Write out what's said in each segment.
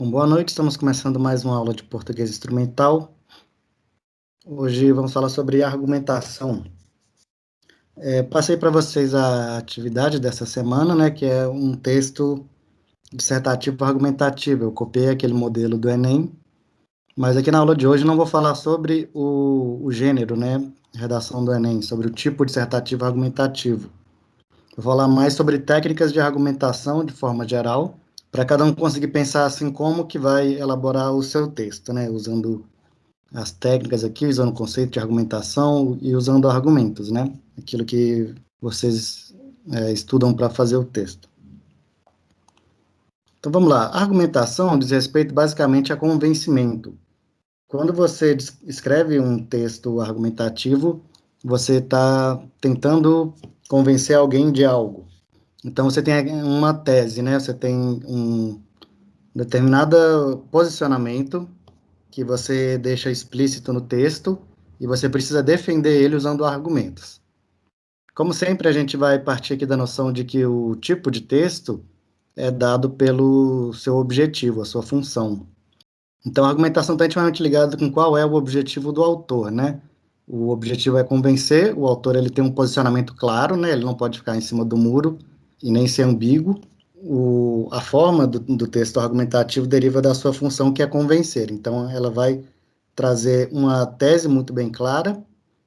Boa noite, estamos começando mais uma aula de português instrumental. Hoje vamos falar sobre argumentação. Passei para vocês a atividade dessa semana, né, que é um texto dissertativo argumentativo. Eu copiei aquele modelo do Enem, mas aqui na aula de hoje não vou falar sobre o gênero, né, redação do Enem, sobre o tipo dissertativo argumentativo. Vou falar mais sobre técnicas de argumentação de forma geral, para cada um conseguir pensar assim como que vai elaborar o seu texto, né, usando as técnicas aqui, usando o conceito de argumentação e usando argumentos, né? Aquilo que vocês estudam para fazer o texto. Então vamos lá. A argumentação diz respeito basicamente a convencimento. Quando você escreve um texto argumentativo, você está tentando convencer alguém de algo. Então você tem uma tese, né? Você tem um determinado posicionamento que você deixa explícito no texto e você precisa defender ele usando argumentos. Como sempre, a gente vai partir aqui da noção de que o tipo de texto é dado pelo seu objetivo, a sua função. Então, a argumentação está intimamente ligada com qual é o objetivo do autor, né? O objetivo é convencer, o autor ele tem um posicionamento claro, né? Ele não pode ficar em cima do muro e nem ser ambíguo. A forma do texto argumentativo deriva da sua função, que é convencer. Então, ela vai trazer uma tese muito bem clara,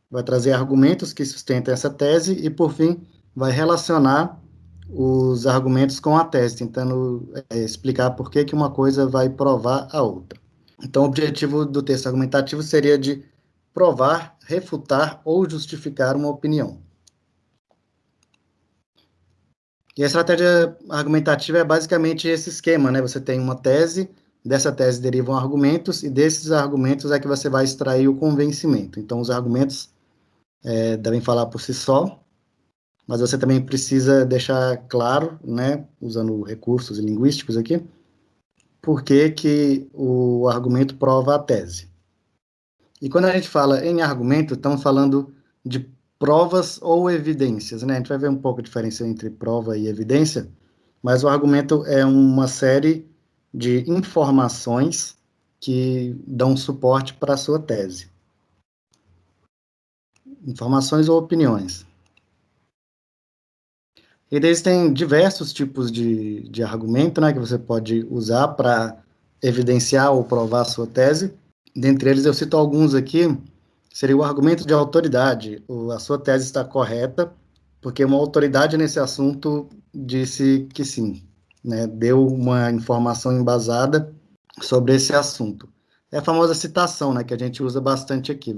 vai trazer argumentos que sustentam essa tese e, por fim, vai relacionar os argumentos com a tese, tentando explicar por que que uma coisa vai provar a outra. Então, o objetivo do texto argumentativo seria de provar, refutar ou justificar uma opinião. E a estratégia argumentativa é basicamente esse esquema, né? Você tem uma tese, dessa tese derivam argumentos, e desses argumentos é que você vai extrair o convencimento. Então, os argumentos devem falar por si só, mas você também precisa deixar claro, né, usando recursos linguísticos aqui, por que que o argumento prova a tese. E quando a gente fala em argumento, estamos falando de provas ou evidências, né? A gente vai ver um pouco a diferença entre prova e evidência, mas o argumento é uma série de informações que dão suporte para a sua tese. Informações ou opiniões. E existem diversos tipos de argumento, né, que você pode usar para evidenciar ou provar a sua tese. Dentre eles, eu cito alguns aqui, seria o argumento de autoridade. A sua tese está correta, porque uma autoridade nesse assunto disse que sim, né, deu uma informação embasada sobre esse assunto. É a famosa citação, né, que a gente usa bastante aqui.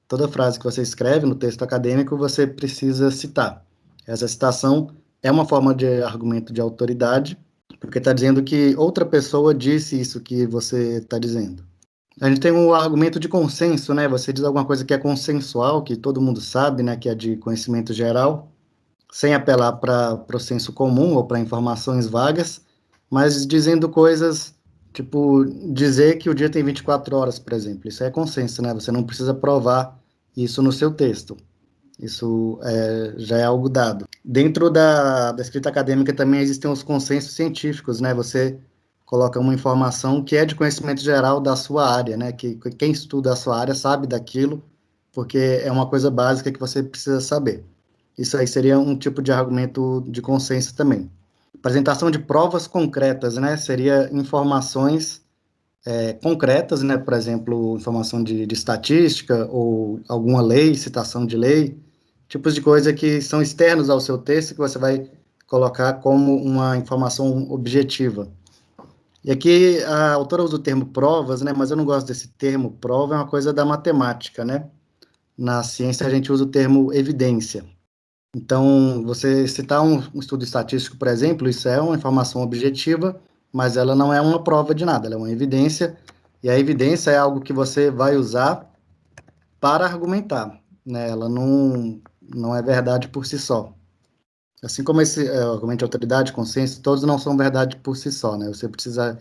Toda frase que você escreve no texto acadêmico, você precisa citar. Essa citação é uma forma de argumento de autoridade, porque está dizendo que outra pessoa disse isso que você está dizendo. A gente tem o argumento de consenso, né? Você diz alguma coisa que é consensual, que todo mundo sabe, né? Que é de conhecimento geral, sem apelar para o senso comum ou para informações vagas, mas dizendo coisas, tipo, dizer que o dia tem 24 horas, por exemplo. Isso é consenso, né? Você não precisa provar isso no seu texto. Isso já é algo dado. Dentro da escrita acadêmica também existem os consensos científicos, né? Você coloca uma informação que é de conhecimento geral da sua área, né? Que quem estuda a sua área sabe daquilo, porque é uma coisa básica que você precisa saber. Isso aí seria um tipo de argumento de consenso também. Apresentação de provas concretas, né? Seria informações concretas, né? Por exemplo, informação de estatística ou alguma lei, citação de lei, tipos de coisa que são externos ao seu texto que você vai colocar como uma informação objetiva. E aqui a autora usa o termo provas, né? Mas eu não gosto desse termo. Prova é uma coisa da matemática, né? Na ciência a gente usa o termo evidência. Então, você citar um estudo estatístico, por exemplo, isso é uma informação objetiva, mas ela não é uma prova de nada, ela é uma evidência, e a evidência é algo que você vai usar para argumentar, né? Ela não é verdade por si só. Assim como esse argumento de autoridade, consenso, todos não são verdade por si só, né? Você precisa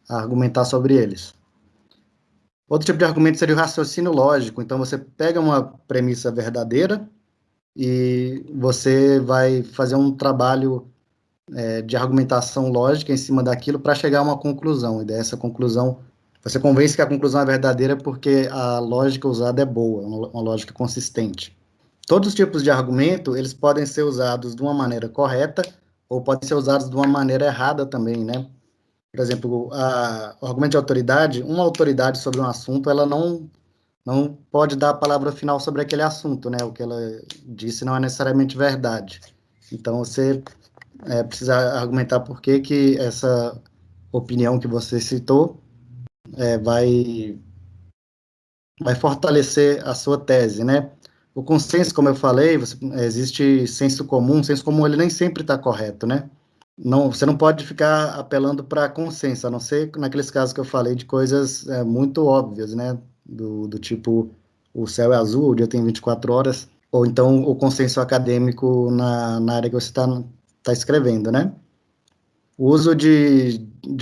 argumentar sobre eles. Outro tipo de argumento seria o raciocínio lógico. Então, você pega uma premissa verdadeira e você vai fazer um trabalho de argumentação lógica em cima daquilo para chegar a uma conclusão. E dessa conclusão, você convence que a conclusão é verdadeira porque a lógica usada é boa, uma lógica consistente. Todos os tipos de argumento, eles podem ser usados de uma maneira correta ou podem ser usados de uma maneira errada também, né? Por exemplo, o argumento de autoridade, uma autoridade sobre um assunto, ela não pode dar a palavra final sobre aquele assunto, né? O que ela disse não é necessariamente verdade. Então, você precisa argumentar por que que essa opinião que você citou vai fortalecer a sua tese, né? O consenso, como eu falei, existe senso comum ele nem sempre está correto, né? Não, você não pode ficar apelando para consenso, a não ser naqueles casos que eu falei de coisas muito óbvias, né? Do tipo, o céu é azul, o dia tem 24 horas, ou então o consenso acadêmico na área que você está escrevendo, né? O uso de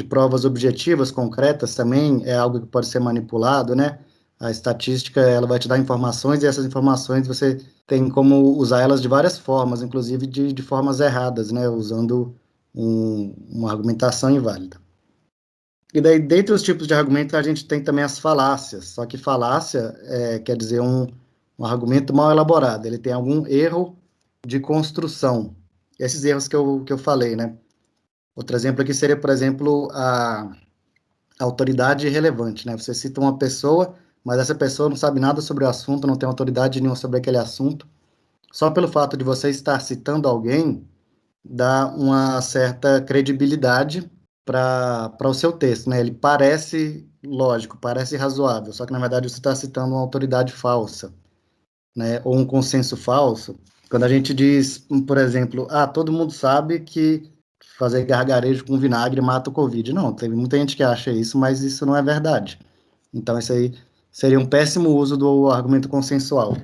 provas objetivas, concretas, também é algo que pode ser manipulado, né? A estatística, ela vai te dar informações e essas informações você tem como usar elas de várias formas, inclusive de formas erradas, né? Usando uma argumentação inválida. E daí, dentre os tipos de argumento, a gente tem também as falácias. Só que falácia quer dizer um argumento mal elaborado. Ele tem algum erro de construção. Esses erros que eu falei, né? Outro exemplo aqui seria, por exemplo, a autoridade irrelevante, né? Você cita uma pessoa, mas essa pessoa não sabe nada sobre o assunto, não tem autoridade nenhuma sobre aquele assunto. Só pelo fato de você estar citando alguém, dá uma certa credibilidade para o seu texto, né? Ele parece lógico, parece razoável, só que na verdade você está citando uma autoridade falsa, né? Ou um consenso falso. Quando a gente diz, por exemplo, todo mundo sabe que fazer gargarejo com vinagre mata o Covid. Não, tem muita gente que acha isso, mas isso não é verdade. Então, isso aí seria um péssimo uso do argumento consensual.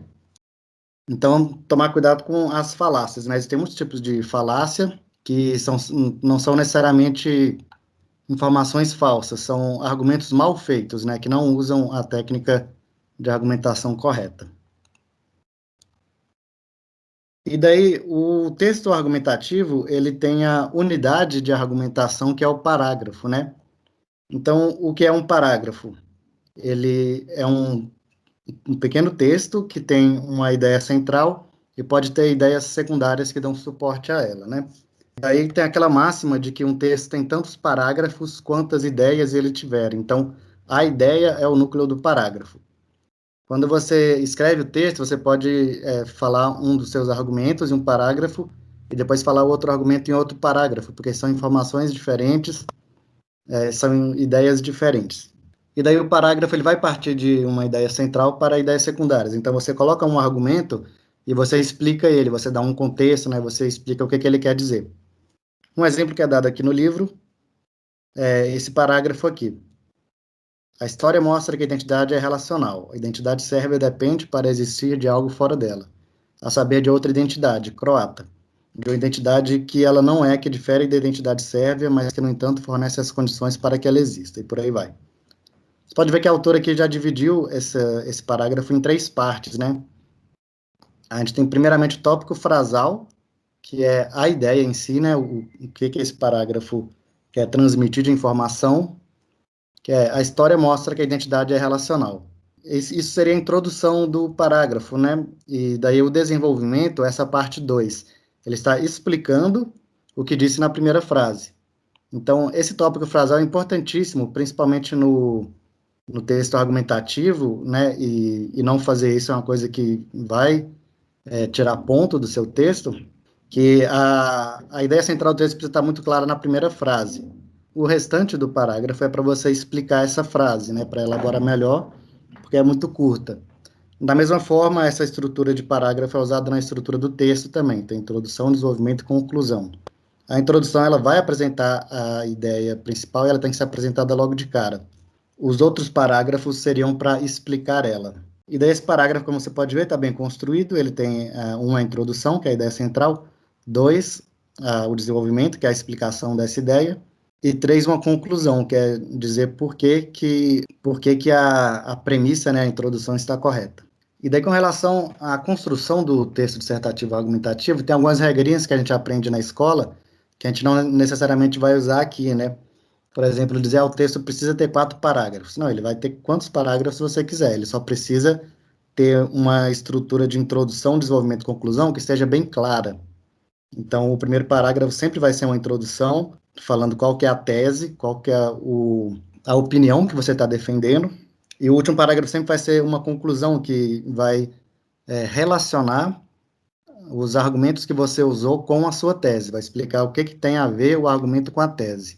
Então, tomar cuidado com as falácias, né? Existem muitos tipos de falácia que não são necessariamente informações falsas, são argumentos mal feitos, né? Que não usam a técnica de argumentação correta. E daí, o texto argumentativo, ele tem a unidade de argumentação, que é o parágrafo, né? Então, o que é um parágrafo? Ele é um pequeno texto que tem uma ideia central e pode ter ideias secundárias que dão suporte a ela, né? Daí tem aquela máxima de que um texto tem tantos parágrafos quantas ideias ele tiver. Então, a ideia é o núcleo do parágrafo. Quando você escreve o texto, você pode falar um dos seus argumentos em um parágrafo e depois falar o outro argumento em outro parágrafo, porque são informações diferentes, são ideias diferentes. E daí o parágrafo ele vai partir de uma ideia central para ideias secundárias. Então você coloca um argumento e você explica ele, você dá um contexto, né? Você explica o que ele quer dizer. Um exemplo que é dado aqui no livro é esse parágrafo aqui. A história mostra que a identidade é relacional. A identidade sérvia depende para existir de algo fora dela, a saber, de outra identidade, croata. De uma identidade que ela não é, que difere da identidade sérvia, mas que, no entanto, fornece as condições para que ela exista, e por aí vai. Você pode ver que a autora aqui já dividiu esse parágrafo em três partes, né? A gente tem, primeiramente, o tópico frasal, que é a ideia em si, né? O que esse parágrafo quer transmitir de informação, que é a história mostra que a identidade é relacional. Isso seria a introdução do parágrafo, né? E daí o desenvolvimento, essa parte 2. Ele está explicando o que disse na primeira frase. Então, esse tópico frasal é importantíssimo, principalmente no texto argumentativo, né? E não fazer isso é uma coisa que vai tirar ponto do seu texto, que a ideia central do texto precisa estar muito clara na primeira frase. O restante do parágrafo é para você explicar essa frase, né? Para elaborar melhor, porque é muito curta. Da mesma forma, essa estrutura de parágrafo é usada na estrutura do texto também. Tem introdução, desenvolvimento e conclusão. A introdução ela vai apresentar a ideia principal e ela tem que ser apresentada logo de cara. Os outros parágrafos seriam para explicar ela. E daí esse parágrafo, como você pode ver, está bem construído. Ele tem uma introdução, que é a ideia central. Dois, o desenvolvimento, que é a explicação dessa ideia. E três, uma conclusão, que é dizer por que a premissa, né, a introdução está correta. E daí, com relação à construção do texto dissertativo argumentativo, tem algumas regrinhas que a gente aprende na escola, que a gente não necessariamente vai usar aqui, né? Por exemplo, dizer, o texto precisa ter 4 parágrafos. Não, ele vai ter quantos parágrafos você quiser, ele só precisa ter uma estrutura de introdução, desenvolvimento e conclusão que esteja bem clara. Então, o primeiro parágrafo sempre vai ser uma introdução, falando qual que é a tese, qual que é a opinião que você está defendendo, e o último parágrafo sempre vai ser uma conclusão que vai relacionar os argumentos que você usou com a sua tese, vai explicar o que, que tem a ver o argumento com a tese.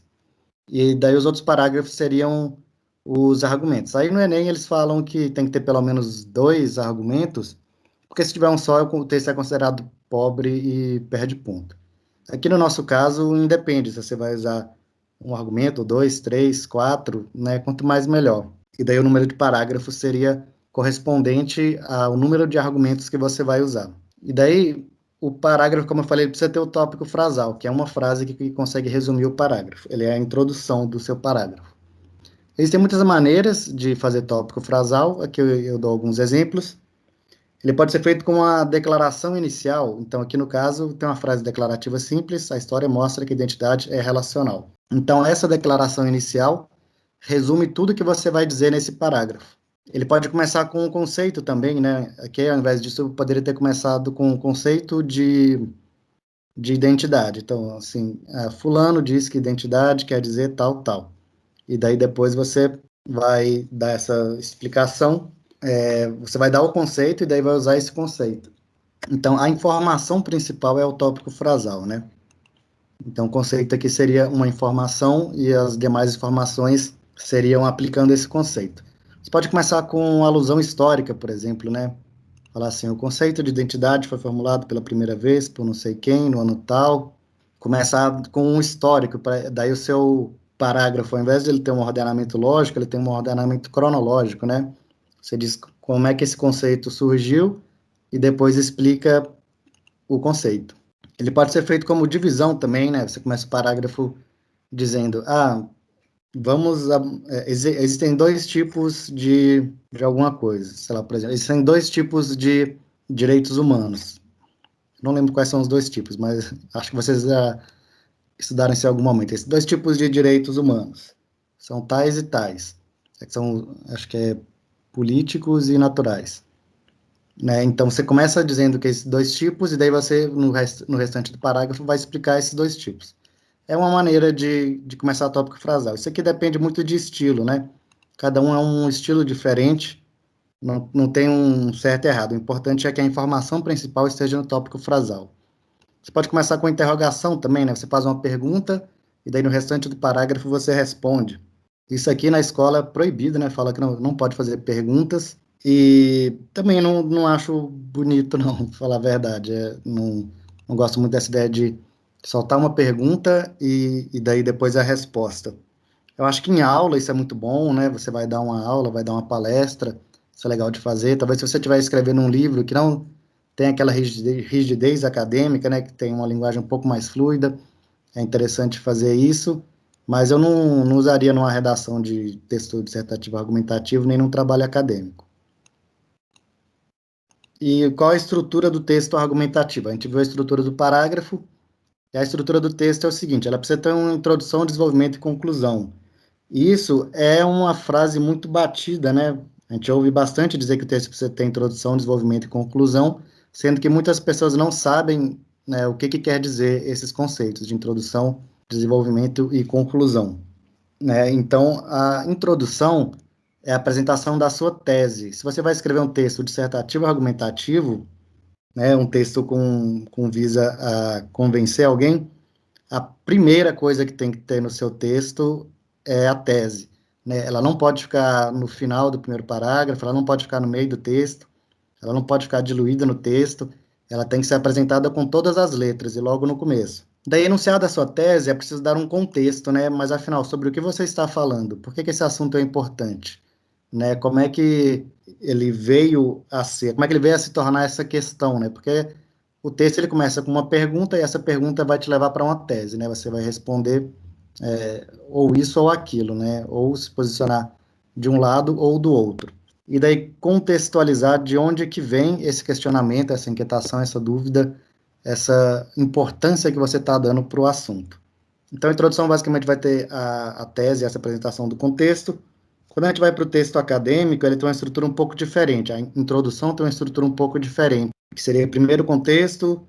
E daí os outros parágrafos seriam os argumentos. Aí no Enem eles falam que tem que ter pelo menos 2 argumentos, porque se tiver um só, o texto é considerado pobre e perde ponto. Aqui no nosso caso, independe se você vai usar um argumento, 2, 3, 4, né? Quanto mais melhor. E daí o número de parágrafos seria correspondente ao número de argumentos que você vai usar. E daí, o parágrafo, como eu falei, precisa ter o tópico frasal, que é uma frase que consegue resumir o parágrafo. Ele é a introdução do seu parágrafo. Existem muitas maneiras de fazer tópico frasal, aqui eu dou alguns exemplos. Ele pode ser feito com uma declaração inicial, então aqui no caso tem uma frase declarativa simples, a história mostra que a identidade é relacional. Então essa declaração inicial resume tudo que você vai dizer nesse parágrafo. Ele pode começar com um conceito também, né? Aqui, ao invés disso, eu poderia ter começado com o conceito de identidade. Então, assim, fulano diz que identidade quer dizer tal, tal. E daí depois você vai dar essa explicação, você vai dar o conceito e daí vai usar esse conceito. Então, a informação principal é o tópico frasal, né? Então, o conceito aqui seria uma informação e as demais informações seriam aplicando esse conceito. Você pode começar com alusão histórica, por exemplo, né? Falar assim, o conceito de identidade foi formulado pela primeira vez por não sei quem, no ano tal. Começar com um histórico, daí o seu parágrafo, ao invés de ele ter um ordenamento lógico, ele tem um ordenamento cronológico, né? Você diz como é que esse conceito surgiu e depois explica o conceito. Ele pode ser feito como divisão também, né? Você começa o parágrafo dizendo, existem 2 tipos de alguma coisa, sei lá, por exemplo, existem 2 tipos de direitos humanos. Não lembro quais são os 2 tipos, mas acho que vocês já estudaram isso em algum momento. Esses 2 tipos de direitos humanos são tais e tais. São, acho que é políticos e naturais. Né? Então, você começa dizendo que esses 2 tipos, e daí você, no restante do parágrafo, vai explicar esses 2 tipos. É uma maneira de começar tópico frasal. Isso aqui depende muito de estilo, né? Cada um é um estilo diferente, não tem um certo e errado. O importante é que a informação principal esteja no tópico frasal. Você pode começar com interrogação também, né? Você faz uma pergunta, e daí no restante do parágrafo você responde. Isso aqui na escola é proibido, né? Fala que não pode fazer perguntas, e também não acho bonito, não, pra falar a verdade. Não gosto muito dessa ideia de soltar uma pergunta e daí depois a resposta. Eu acho que em aula isso é muito bom, né? Você vai dar uma aula, vai dar uma palestra, isso é legal de fazer. Talvez se você estiver escrevendo um livro que não tem aquela rigidez acadêmica, né? Que tem uma linguagem um pouco mais fluida, é interessante fazer isso, mas eu não usaria numa redação de texto dissertativo argumentativo, nem num trabalho acadêmico. E qual a estrutura do texto argumentativo? A gente viu a estrutura do parágrafo, e a estrutura do texto é o seguinte, ela precisa ter uma introdução, desenvolvimento e conclusão. E isso é uma frase muito batida, né? A gente ouve bastante dizer que o texto precisa ter introdução, desenvolvimento e conclusão, sendo que muitas pessoas não sabem, né, o que quer dizer esses conceitos de introdução, desenvolvimento e conclusão, né? Então, a introdução é a apresentação da sua tese. Se você vai escrever um texto dissertativo argumentativo, né, um texto com visa a convencer alguém, a primeira coisa que tem que ter no seu texto é a tese, né? Ela não pode ficar no final do primeiro parágrafo, ela não pode ficar no meio do texto, ela não pode ficar diluída no texto, ela tem que ser apresentada com todas as letras e logo no começo. Daí, enunciada a sua tese, é preciso dar um contexto, né? Mas afinal, sobre o que você está falando? Por que esse assunto é importante? Né? Como é que ele veio a ser? Como é que ele veio a se tornar essa questão, né? Porque o texto ele começa com uma pergunta e essa pergunta vai te levar para uma tese, né? Você vai responder ou isso ou aquilo, né? Ou se posicionar de um lado ou do outro. E daí contextualizar de onde que vem esse questionamento, essa inquietação, essa dúvida essa importância que você está dando para o assunto. Então, a introdução basicamente vai ter a tese, essa apresentação do contexto. Quando a gente vai para o texto acadêmico, ele tem uma estrutura um pouco diferente. A introdução tem uma estrutura um pouco diferente, que seria primeiro o contexto,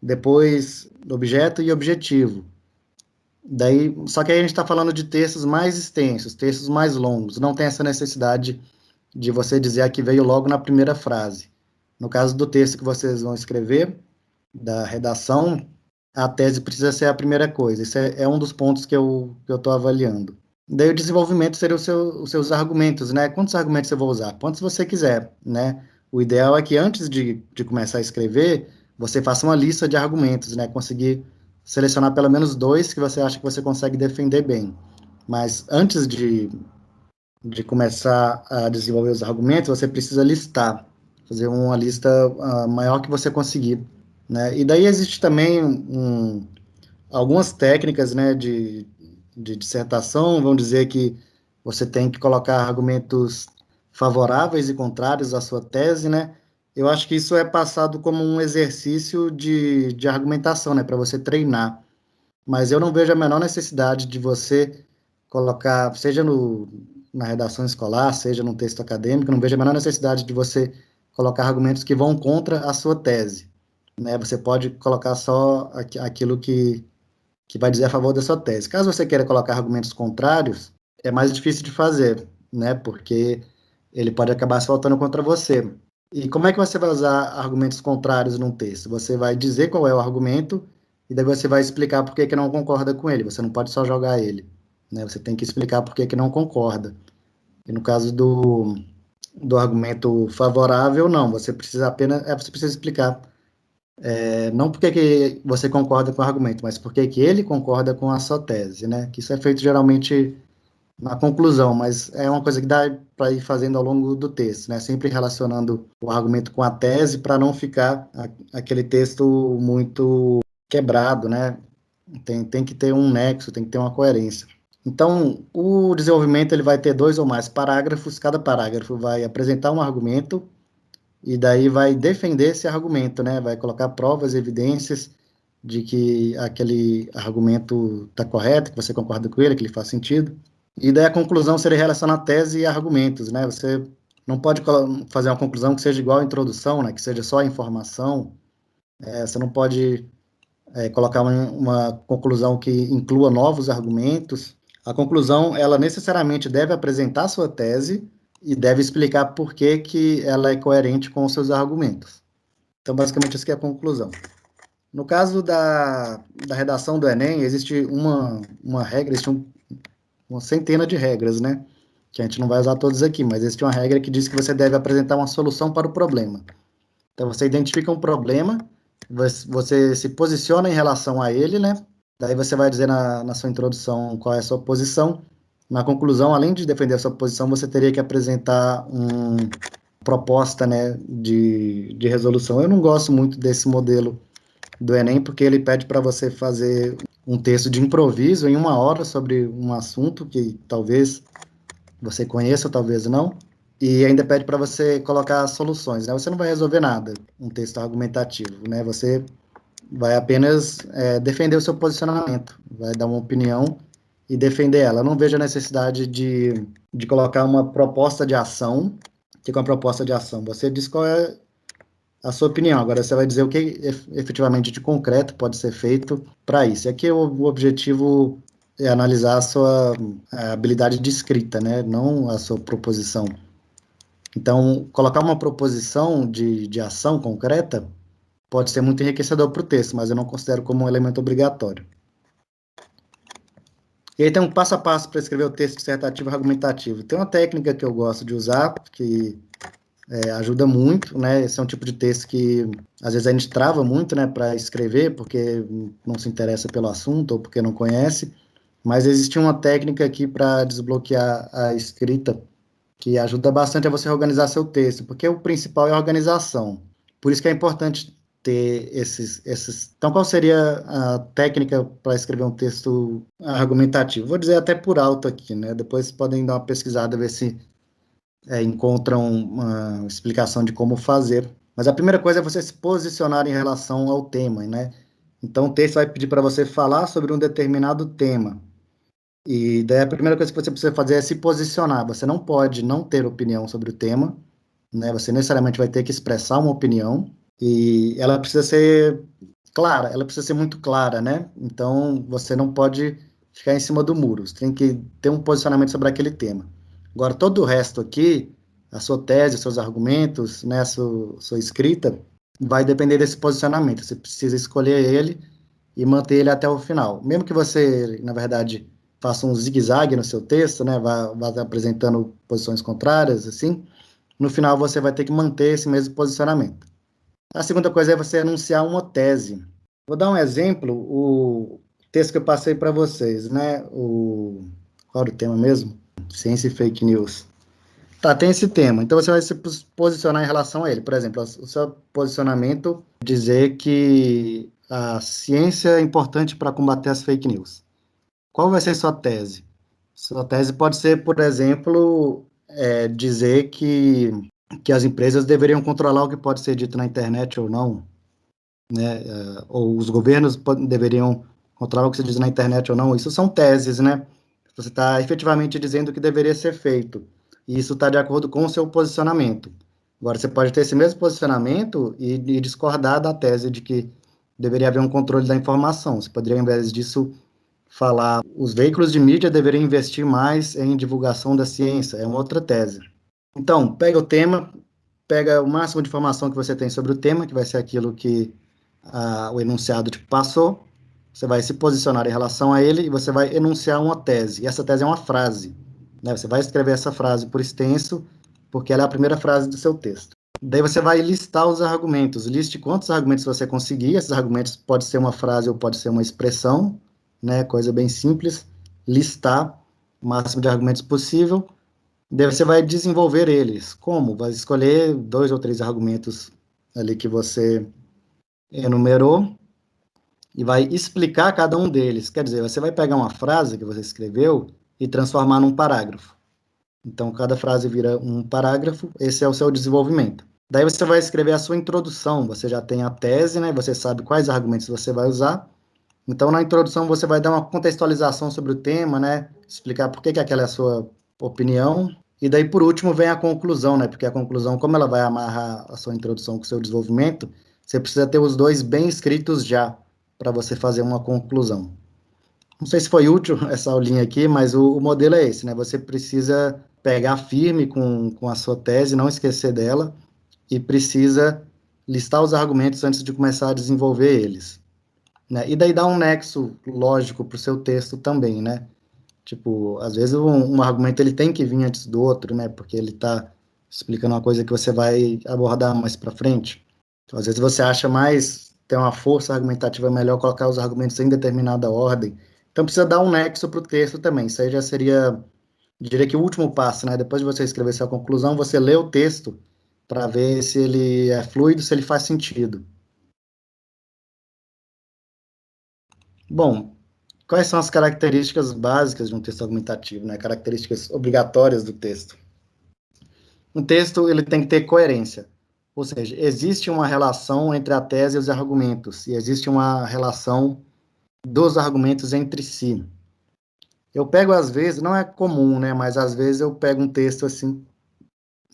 depois objeto e objetivo. Daí, só que aí a gente está falando de textos mais extensos, textos mais longos. Não tem essa necessidade de você dizer que veio logo na primeira frase. No caso do texto que vocês vão escrever, da redação, a tese precisa ser a primeira coisa. Isso é um dos pontos que eu estou avaliando. Daí o desenvolvimento seria os seus argumentos, né? Quantos argumentos você vai usar? Quantos você quiser, né? O ideal é que antes de começar a escrever, você faça uma lista de argumentos, né? Conseguir selecionar pelo menos 2 que você acha que você consegue defender bem. Mas antes de começar a desenvolver os argumentos, você precisa listar, fazer uma lista maior que você conseguir, né? E daí existe também algumas técnicas, né, de dissertação, vão dizer que você tem que colocar argumentos favoráveis e contrários à sua tese, né? Eu acho que isso é passado como um exercício de argumentação, né, para você treinar. Mas eu não vejo a menor necessidade de você colocar, seja na redação escolar, seja no texto acadêmico, não vejo a menor necessidade de você colocar argumentos que vão contra a sua tese, né? Você pode colocar só aquilo que vai dizer a favor da sua tese. Caso você queira colocar argumentos contrários, é mais difícil de fazer, né? Porque ele pode acabar se voltando contra você. E como é que você vai usar argumentos contrários num texto? Você vai dizer qual é o argumento e daí você vai explicar por que que não concorda com ele. Você não pode só jogar ele, né? Você tem que explicar por que que não concorda. E no caso do argumento favorável, não. Você precisa apenas, você precisa explicar não porque que você concorda com o argumento, mas porque que ele concorda com a sua tese, né? Que isso é feito geralmente na conclusão, mas é uma coisa que dá para ir fazendo ao longo do texto, né? Sempre relacionando o argumento com a tese para não ficar aquele texto muito quebrado, né? Tem que ter um nexo, tem que ter uma coerência. Então, o desenvolvimento ele vai ter 2 ou mais parágrafos, cada parágrafo vai apresentar um argumento e daí vai defender esse argumento, né? Vai colocar provas, evidências de que aquele argumento está correto, que você concorda com ele, que ele faz sentido. E daí a conclusão seria relacionar tese e argumentos, né? Você não pode fazer uma conclusão que seja igual à introdução, né? Que seja só a informação. Você não pode colocar uma conclusão que inclua novos argumentos. A conclusão, ela necessariamente deve apresentar a sua tese e deve explicar por que que ela é coerente com os seus argumentos. Então, basicamente, essa que é a conclusão. No caso da redação do Enem, existe uma regra, existe uma centena de regras, né? Que a gente não vai usar todas aqui, mas existe uma regra que diz que você deve apresentar uma solução para o problema. Então, você identifica um problema, você se posiciona em relação a ele, né? Daí você vai dizer na sua introdução qual é a sua posição. Na conclusão, além de defender a sua posição, você teria que apresentar uma proposta, né, de resolução. Eu não gosto muito desse modelo do Enem, porque ele pede para você fazer um texto de improviso em 1 hora sobre um assunto que talvez você conheça, talvez não, e ainda pede para você colocar soluções, né? Você não vai resolver nada, um texto argumentativo, né? Você vai apenas defender o seu posicionamento, vai dar uma opinião e defender ela. Eu não vejo a necessidade de colocar uma proposta de ação. O que é uma proposta de ação? Você diz qual é a sua opinião. Agora você vai dizer o que efetivamente de concreto pode ser feito para isso. E aqui o objetivo é analisar a habilidade de escrita, né? Não a sua proposição. Então, colocar uma proposição de ação concreta pode ser muito enriquecedor para o texto, mas eu não considero como um elemento obrigatório. E aí tem um passo a passo para escrever o texto dissertativo e argumentativo. Tem uma técnica que eu gosto de usar, que ajuda muito, né? Esse é um tipo de texto que às vezes a gente trava muito, né, para escrever, porque não se interessa pelo assunto ou porque não conhece, mas existe uma técnica aqui para desbloquear a escrita que ajuda bastante a você organizar seu texto, porque o principal é a organização. Por isso que é importante ter esses. Então, qual seria a técnica para escrever um texto argumentativo? Vou dizer até por alto aqui, né? Depois podem dar uma pesquisada, ver se encontram uma explicação de como fazer. Mas a primeira coisa é você se posicionar em relação ao tema, né? Então, o texto vai pedir para você falar sobre um determinado tema. E daí a primeira coisa que você precisa fazer é se posicionar. Você não pode não ter opinião sobre o tema, né? Você necessariamente vai ter que expressar uma opinião e ela precisa ser clara, ela precisa ser muito clara, né? Então, você não pode ficar em cima do muro. Você tem que ter um posicionamento sobre aquele tema. Agora, todo o resto aqui, a sua tese, os seus argumentos, né, a sua escrita, vai depender desse posicionamento. Você precisa escolher ele e manter ele até o final. Mesmo que você, na verdade, faça um zigue-zague no seu texto, né, vá apresentando posições contrárias, assim, no final você vai ter que manter esse mesmo posicionamento. A segunda coisa é você anunciar uma tese. Vou dar um exemplo, o texto que eu passei para vocês, né, qual era o tema mesmo? Ciência e fake news. Tá, tem esse tema. Então você vai se posicionar em relação a ele. Por exemplo, o seu posicionamento dizer que a ciência é importante para combater as fake news. Qual vai ser sua tese? Sua tese pode ser, por exemplo, dizer que as empresas deveriam controlar o que pode ser dito na internet ou não, né? Ou os governos deveriam controlar o que se diz na internet ou não. Isso são teses, né? Você está efetivamente dizendo o que deveria ser feito. E isso está de acordo com o seu posicionamento. Agora, você pode ter esse mesmo posicionamento e discordar da tese de que deveria haver um controle da informação. Você poderia, ao invés disso, falar os veículos de mídia deveriam investir mais em divulgação da ciência. É uma outra tese. Então, pega o tema, pega o máximo de informação que você tem sobre o tema, que vai ser aquilo que o enunciado te passou, você vai se posicionar em relação a ele e você vai enunciar uma tese. E essa tese é uma frase, né? Você vai escrever essa frase por extenso, porque ela é a primeira frase do seu texto. Daí você vai listar os argumentos. Liste quantos argumentos você conseguir. Esses argumentos pode ser uma frase ou pode ser uma expressão, né? Coisa bem simples. Listar o máximo de argumentos possível. Daí você vai desenvolver eles. Como? Vai escolher 2 ou 3 argumentos ali que você enumerou e vai explicar cada um deles. Quer dizer, você vai pegar uma frase que você escreveu e transformar num parágrafo. Então, cada frase vira um parágrafo, esse é o seu desenvolvimento. Daí você vai escrever a sua introdução, você já tem a tese, né? Você sabe quais argumentos você vai usar. Então, na introdução, você vai dar uma contextualização sobre o tema, né? Explicar por que que aquela é a sua opinião. E daí, por último, vem a conclusão, né? Porque a conclusão, como ela vai amarrar a sua introdução com o seu desenvolvimento, você precisa ter os dois bem escritos já, para você fazer uma conclusão. Não sei se foi útil essa aulinha aqui, mas o modelo é esse, né? Você precisa pegar firme com a sua tese, não esquecer dela, e precisa listar os argumentos antes de começar a desenvolver eles, né? E daí dar um nexo lógico para o seu texto também, né? Tipo, às vezes um argumento ele tem que vir antes do outro, né? Porque ele está explicando uma coisa que você vai abordar mais para frente. Então, às vezes você acha mais, tem uma força argumentativa melhor colocar os argumentos em determinada ordem. Então precisa dar um nexo para o texto também. Isso aí já seria, diria que o último passo, né? Depois de você escrever sua conclusão, você lê o texto para ver se ele é fluido, se ele faz sentido. Bom, quais são as características básicas de um texto argumentativo, né? Características obrigatórias do texto. Um texto ele tem que ter coerência, ou seja, existe uma relação entre a tese e os argumentos, e existe uma relação dos argumentos entre si. Eu pego às vezes, não é comum, né, mas às vezes eu pego um texto assim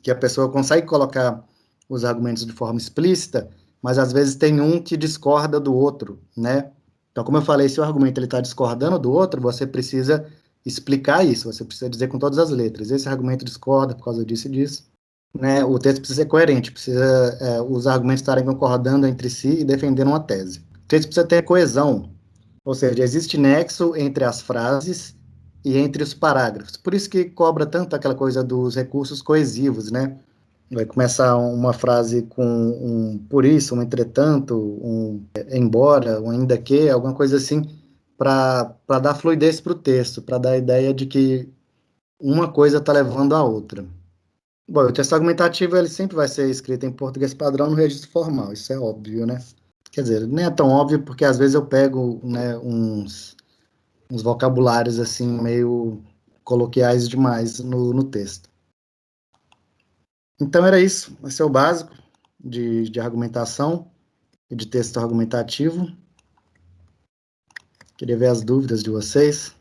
que a pessoa consegue colocar os argumentos de forma explícita, mas às vezes tem um que discorda do outro, né? Então, como eu falei, se o argumento ele está discordando do outro, você precisa explicar isso, você precisa dizer com todas as letras. Esse argumento discorda por causa disso e disso, né? O texto precisa ser coerente, precisa os argumentos estarem concordando entre si e defendendo uma tese. O texto precisa ter coesão, ou seja, existe nexo entre as frases e entre os parágrafos. Por isso que cobra tanto aquela coisa dos recursos coesivos, né? Vai começar uma frase com um por isso, um entretanto, um embora, um ainda que, alguma coisa assim, para dar fluidez para o texto, para dar a ideia de que uma coisa está levando à outra. Bom, o texto argumentativo ele sempre vai ser escrito em português padrão no registro formal, isso é óbvio, né? Quer dizer, nem é tão óbvio porque às vezes eu pego, né, uns vocabulários assim meio coloquiais demais no texto. Então era isso, esse é o básico. de argumentação e de texto argumentativo. Queria ver as dúvidas de vocês.